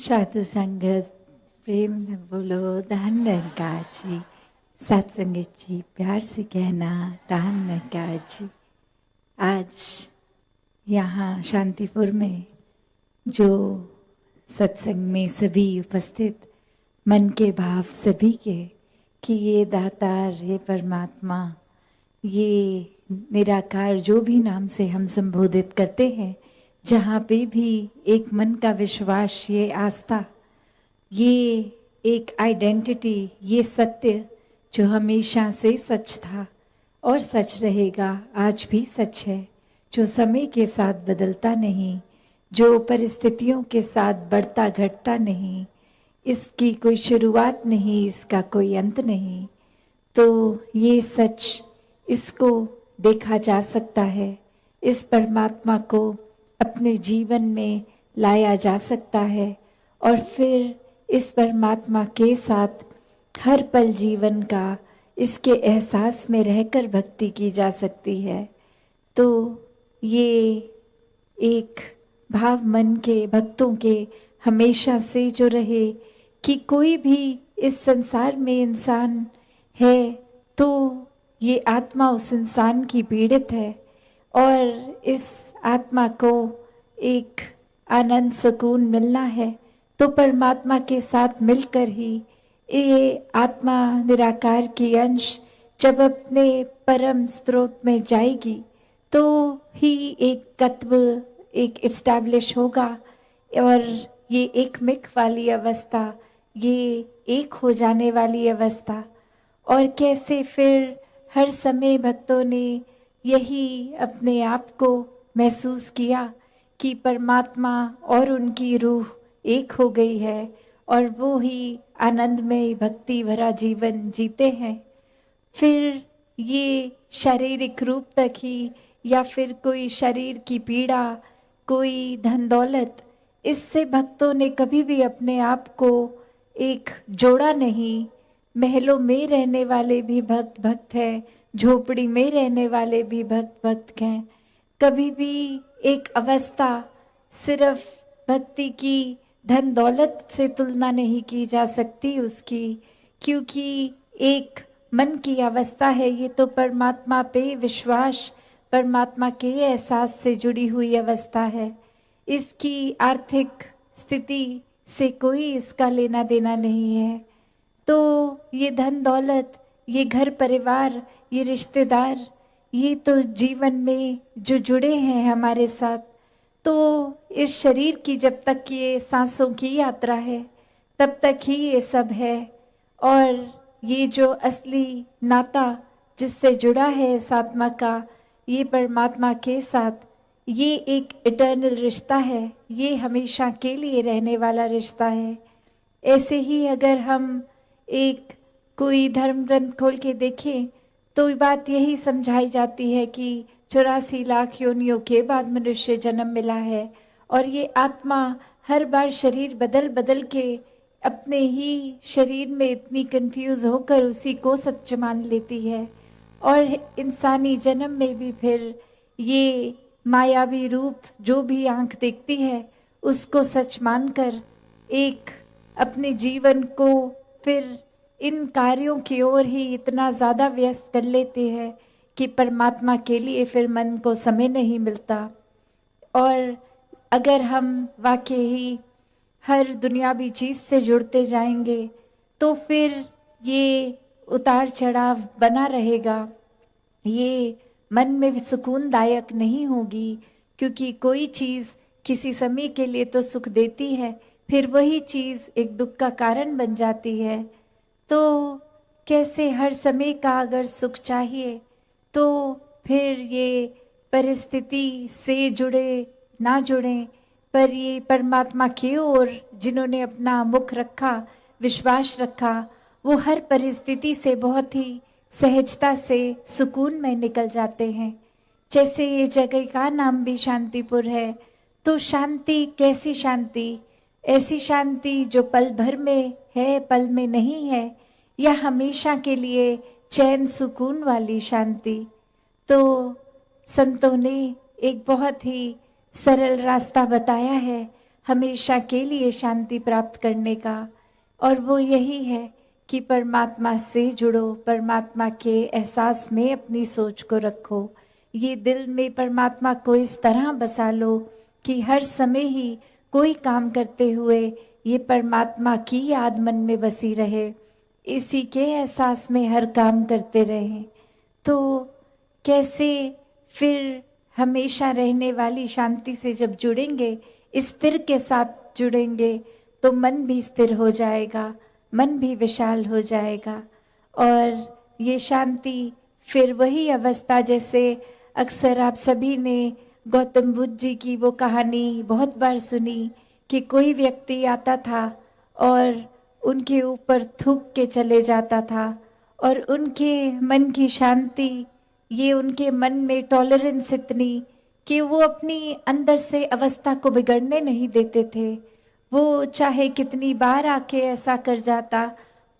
साधु संगत प्रेम न बोलो दान निरंकार जी। सत्संगत जी प्यार से कहना दान निरंकार जी। आज यहाँ शांतिपुर में जो सत्संग में सभी उपस्थित मन के भाव सभी के कि ये दातार, ये परमात्मा, ये निराकार जो भी नाम से हम संबोधित करते हैं, जहाँ पे भी एक मन का विश्वास, ये आस्था, ये एक आइडेंटिटी, ये सत्य जो हमेशा से सच था और सच रहेगा, आज भी सच है, जो समय के साथ बदलता नहीं, जो परिस्थितियों के साथ बढ़ता घटता नहीं, इसकी कोई शुरुआत नहीं, इसका कोई अंत नहीं। तो ये सच, इसको देखा जा सकता है, इस परमात्मा को अपने जीवन में लाया जा सकता है और फिर इस परमात्मा के साथ हर पल जीवन का इसके एहसास में रहकर भक्ति की जा सकती है। तो ये एक भाव मन के भक्तों के हमेशा से जो रहे कि कोई भी इस संसार में इंसान है तो ये आत्मा उस इंसान की पीड़ित है और इस आत्मा को एक आनंद सुकून मिलना है तो परमात्मा के साथ मिलकर ही ये आत्मा निराकार की अंश जब अपने परम स्रोत में जाएगी तो ही एक तत्व एक इस्टेब्लिश होगा और ये एक मिक वाली अवस्था, ये एक हो जाने वाली अवस्था। और कैसे फिर हर समय भक्तों ने यही अपने आप को महसूस किया कि परमात्मा और उनकी रूह एक हो गई है और वो ही आनंदमय भक्ति भरा जीवन जीते हैं। फिर ये शारीरिक रूप तक ही या फिर कोई शरीर की पीड़ा, कोई धन दौलत, इससे भक्तों ने कभी भी अपने आप को एक जोड़ा नहीं। महलों में रहने वाले भी भक्त भक्त हैं, झोपड़ी में रहने वाले भी भक्त भक्त हैं। कभी भी एक अवस्था सिर्फ भक्ति की धन दौलत से तुलना नहीं की जा सकती उसकी, क्योंकि एक मन की अवस्था है, ये तो परमात्मा पे विश्वास, परमात्मा के एहसास से जुड़ी हुई अवस्था है। इसकी आर्थिक स्थिति से कोई इसका लेना देना नहीं है। तो ये धन दौलत, ये घर परिवार, ये रिश्तेदार, ये तो जीवन में जो जुड़े हैं हमारे साथ, तो इस शरीर की जब तक ये सांसों की यात्रा है तब तक ही ये सब है। और ये जो असली नाता जिससे जुड़ा है इस आत्मा का, ये परमात्मा के साथ, ये एक इटर्नल रिश्ता है, ये हमेशा के लिए रहने वाला रिश्ता है। ऐसे ही अगर हम एक कोई धर्म ग्रंथ खोल के देखें तो बात यही समझाई जाती है कि 84 लाख योनियों के बाद मनुष्य जन्म मिला है और ये आत्मा हर बार शरीर बदल बदल के अपने ही शरीर में इतनी कंफ्यूज होकर उसी को सच मान लेती है। और इंसानी जन्म में भी फिर ये मायावी रूप जो भी आंख देखती है उसको सच मानकर एक अपने जीवन को फिर इन कार्यों की ओर ही इतना ज़्यादा व्यस्त कर लेते हैं कि परमात्मा के लिए फिर मन को समय नहीं मिलता। और अगर हम वाकई ही हर दुनियावी चीज़ से जुड़ते जाएंगे तो फिर ये उतार चढ़ाव बना रहेगा, ये मन में सुकूनदायक नहीं होगी, क्योंकि कोई चीज़ किसी समय के लिए तो सुख देती है, फिर वही चीज़ एक दुख का कारण बन जाती है। तो कैसे हर समय का अगर सुख चाहिए तो फिर ये परिस्थिति से जुड़े ना जुड़े, पर ये परमात्मा की ओर जिन्होंने अपना मुख रखा, विश्वास रखा, वो हर परिस्थिति से बहुत ही सहजता से सुकून में निकल जाते हैं। जैसे ये जगह का नाम भी शांतिपुर है, तो शांति कैसी शांति? ऐसी शांति जो पल भर में है, पल में नहीं है, या हमेशा के लिए चैन सुकून वाली शांति। तो संतों ने एक बहुत ही सरल रास्ता बताया है, हमेशा के लिए शांति प्राप्त करने का, और वो यही है कि परमात्मा से जुड़ो, परमात्मा के एहसास में अपनी सोच को रखो। ये दिल में परमात्मा को इस तरह बसा लो कि हर समय ही कोई काम करते हुए ये परमात्मा की याद मन में बसी रहे, इसी के एहसास में हर काम करते रहें। तो कैसे फिर हमेशा रहने वाली शांति से जब जुड़ेंगे, स्थिर के साथ जुड़ेंगे, तो मन भी स्थिर हो जाएगा, मन भी विशाल हो जाएगा। और ये शांति फिर वही अवस्था, जैसे अक्सर आप सभी ने गौतम बुद्ध जी की वो कहानी बहुत बार सुनी कि कोई व्यक्ति आता था और उनके ऊपर थूक के चले जाता था, और उनके मन की शांति, ये उनके मन में टॉलरेंस इतनी कि वो अपनी अंदर से अवस्था को बिगड़ने नहीं देते थे। वो चाहे कितनी बार आके ऐसा कर जाता,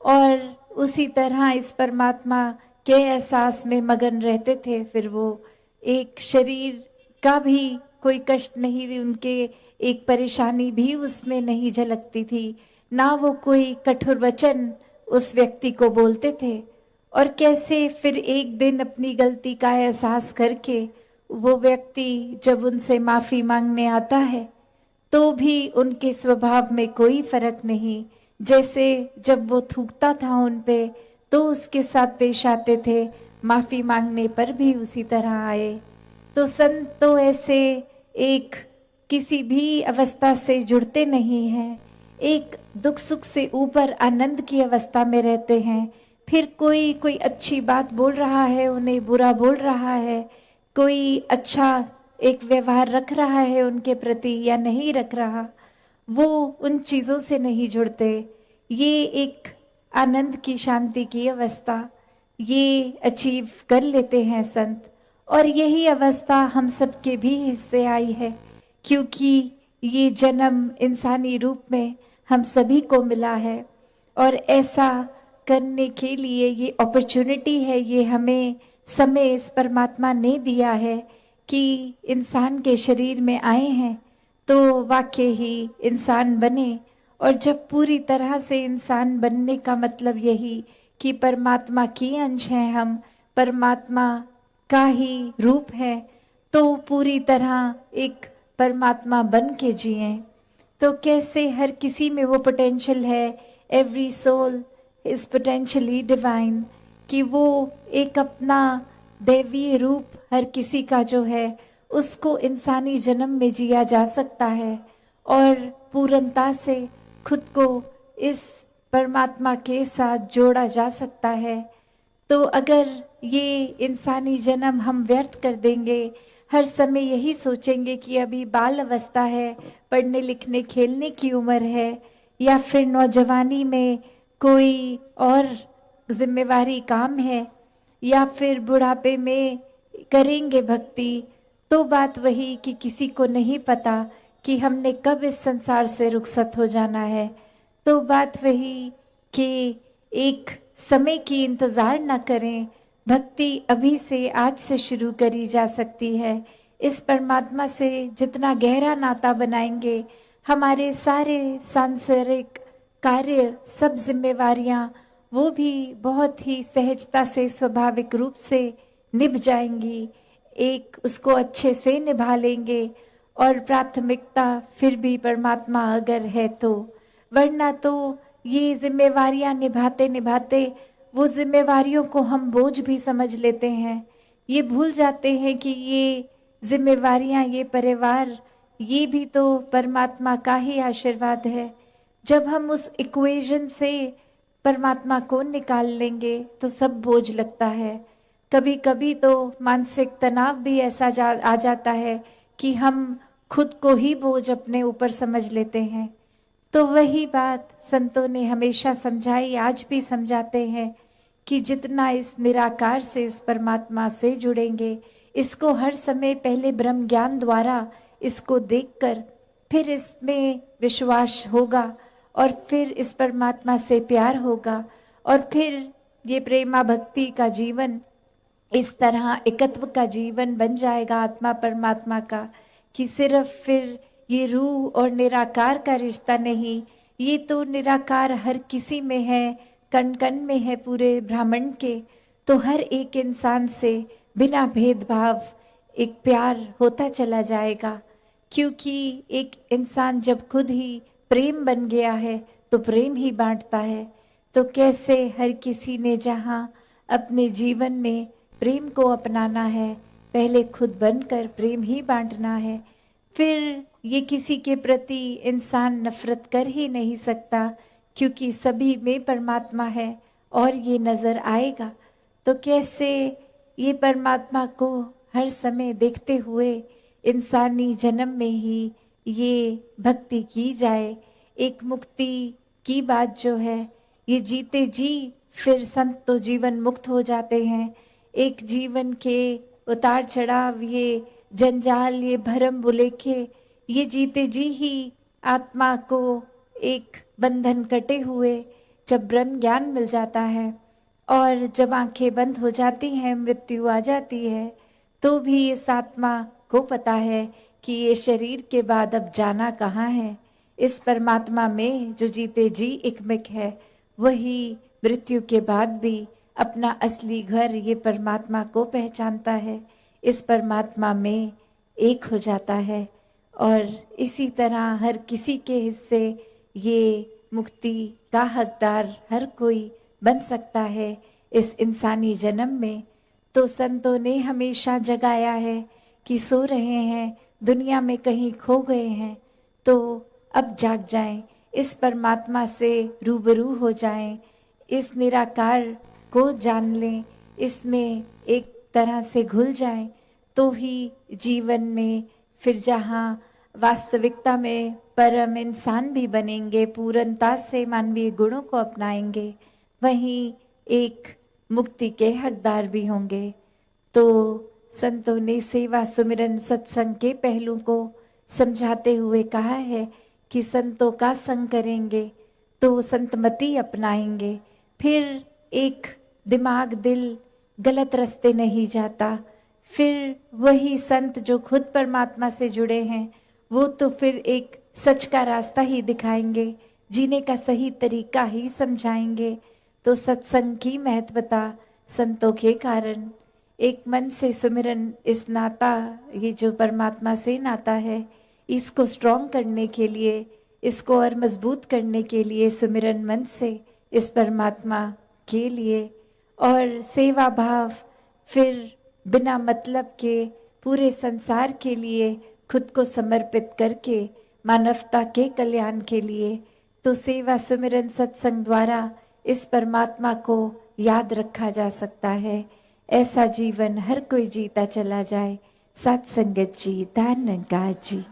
और उसी तरह इस परमात्मा के एहसास में मगन रहते थे। फिर वो एक शरीर का भी कोई कष्ट नहीं, उनके एक परेशानी भी उसमें नहीं झलकती थी, ना वो कोई कठोर वचन उस व्यक्ति को बोलते थे। और कैसे फिर एक दिन अपनी गलती का एहसास करके वो व्यक्ति जब उनसे माफ़ी मांगने आता है, तो भी उनके स्वभाव में कोई फर्क नहीं। जैसे जब वो थूकता था उन पे, तो उसके साथ पेश आते थे, माफ़ी मांगने पर भी उसी तरह आए। तो संत तो ऐसे एक किसी भी अवस्था से जुड़ते नहीं हैं, एक दुख सुख से ऊपर आनंद की अवस्था में रहते हैं। फिर कोई अच्छी बात बोल रहा है, उन्हें बुरा बोल रहा है, कोई अच्छा एक व्यवहार रख रहा है उनके प्रति या नहीं रख रहा, वो उन चीज़ों से नहीं जुड़ते। ये एक आनंद की शांति की अवस्था ये अचीव कर लेते हैं संत। और यही अवस्था हम सबके भी हिस्से आई है, क्योंकि ये जन्म इंसानी रूप में हम सभी को मिला है, और ऐसा करने के लिए ये अपॉर्चुनिटी है, ये हमें समय इस परमात्मा ने दिया है कि इंसान के शरीर में आए हैं तो वाकई ही इंसान बने। और जब पूरी तरह से इंसान बनने का मतलब यही कि परमात्मा की अंश हैं हम, परमात्मा का ही रूप है, तो पूरी तरह एक परमात्मा बन के जिएं। तो कैसे हर किसी में वो पोटेंशियल है, every soul is potentially divine, कि वो एक अपना दैवीय रूप हर किसी का जो है उसको इंसानी जन्म में जिया जा सकता है, और पूर्णता से खुद को इस परमात्मा के साथ जोड़ा जा सकता है। तो अगर ये इंसानी जन्म हम व्यर्थ कर देंगे, हर समय यही सोचेंगे कि अभी बाल अवस्था है, पढ़ने लिखने खेलने की उम्र है, या फिर नौजवानी में कोई और जिम्मेवारी काम है, या फिर बुढ़ापे में करेंगे भक्ति, तो बात वही कि किसी को नहीं पता कि हमने कब इस संसार से रुखसत हो जाना है। तो बात वही कि एक समय की इंतज़ार ना करें, भक्ति अभी से आज से शुरू करी जा सकती है। इस परमात्मा से जितना गहरा नाता बनाएंगे, हमारे सारे सांसारिक कार्य, सब जिम्मेवारियां, वो भी बहुत ही सहजता से स्वाभाविक रूप से निभ जाएंगी, एक उसको अच्छे से निभा लेंगे। और प्राथमिकता फिर भी परमात्मा अगर है तो, वरना तो ये जिम्मेवारियां निभाते निभाते वो जिम्मेवारियों को हम बोझ भी समझ लेते हैं। ये भूल जाते हैं कि ये जिम्मेवारियां, ये परिवार, ये भी तो परमात्मा का ही आशीर्वाद है। जब हम उस इक्वेशन से परमात्मा को निकाल लेंगे तो सब बोझ लगता है। कभी कभी तो मानसिक तनाव भी ऐसा आ जाता है कि हम खुद को ही बोझ अपने ऊपर समझ लेते हैं। तो वही बात संतों ने हमेशा समझाई, आज भी समझाते हैं कि जितना इस निराकार से, इस परमात्मा से जुड़ेंगे, इसको हर समय पहले ब्रह्म ज्ञान द्वारा इसको देखकर फिर इसमें विश्वास होगा, और फिर इस परमात्मा से प्यार होगा, और फिर ये प्रेमा भक्ति का जीवन इस तरह एकत्व का जीवन बन जाएगा आत्मा परमात्मा का, कि सिर्फ फिर ये रूह और निराकार का रिश्ता नहीं, ये तो निराकार हर किसी में है, कण कण में है पूरे ब्रह्मांड के। तो हर एक इंसान से बिना भेदभाव एक प्यार होता चला जाएगा, क्योंकि एक इंसान जब खुद ही प्रेम बन गया है तो प्रेम ही बांटता है। तो कैसे हर किसी ने जहाँ अपने जीवन में प्रेम को अपनाना है, पहले खुद बनकर प्रेम ही बांटना है। फिर ये किसी के प्रति इंसान नफरत कर ही नहीं सकता, क्योंकि सभी में परमात्मा है और ये नज़र आएगा। तो कैसे ये परमात्मा को हर समय देखते हुए इंसानी जन्म में ही ये भक्ति की जाए। एक मुक्ति की बात जो है, ये जीते जी फिर संत तो जीवन मुक्त हो जाते हैं। एक जीवन के उतार चढ़ाव, ये जंजाल, ये भरम बुलेखे, ये जीते जी ही आत्मा को एक बंधन कटे हुए जब ब्रह्म ज्ञान मिल जाता है और जब आंखें बंद हो जाती हैं, मृत्यु आ जाती है, तो भी इस आत्मा को पता है कि ये शरीर के बाद अब जाना कहाँ है। इस परमात्मा में जो जीते जी एकमिक है, वही मृत्यु के बाद भी अपना असली घर ये परमात्मा को पहचानता है, इस परमात्मा में एक हो जाता है। और इसी तरह हर किसी के हिस्से ये मुक्ति का हकदार हर कोई बन सकता है इस इंसानी जन्म में। तो संतों ने हमेशा जगाया है कि सो रहे हैं, दुनिया में कहीं खो गए हैं, तो अब जाग जाएं, इस परमात्मा से रूबरू हो जाएं, इस निराकार को जान लें, इसमें एक तरह से घुल जाएं, तो ही जीवन में फिर जहाँ वास्तविकता में परम इंसान भी बनेंगे, पूर्णता से मानवीय गुणों को अपनाएंगे, वहीं एक मुक्ति के हकदार भी होंगे। तो संतों ने सेवा, सुमिरन, सत्संग के पहलू को समझाते हुए कहा है कि संतों का संग करेंगे तो संतमति अपनाएंगे, फिर एक दिमाग दिल गलत रास्ते नहीं जाता। फिर वही संत जो खुद परमात्मा से जुड़े हैं, वो तो फिर एक सच का रास्ता ही दिखाएंगे, जीने का सही तरीका ही समझाएंगे। तो सत्संग की महत्वता संतों के कारण, एक मन से सुमिरन, इस नाता, ये जो परमात्मा से नाता है, इसको स्ट्रॉन्ग करने के लिए, इसको और मजबूत करने के लिए सुमिरन मन से इस परमात्मा के लिए, और सेवा भाव फिर बिना मतलब के पूरे संसार के लिए खुद को समर्पित करके मानवता के कल्याण के लिए। तो सेवा, सुमिरन, सत्संग द्वारा इस परमात्मा को याद रखा जा सकता है। ऐसा जीवन हर कोई जीता चला जाए। सत्संगत जी, धन्यवाद जी।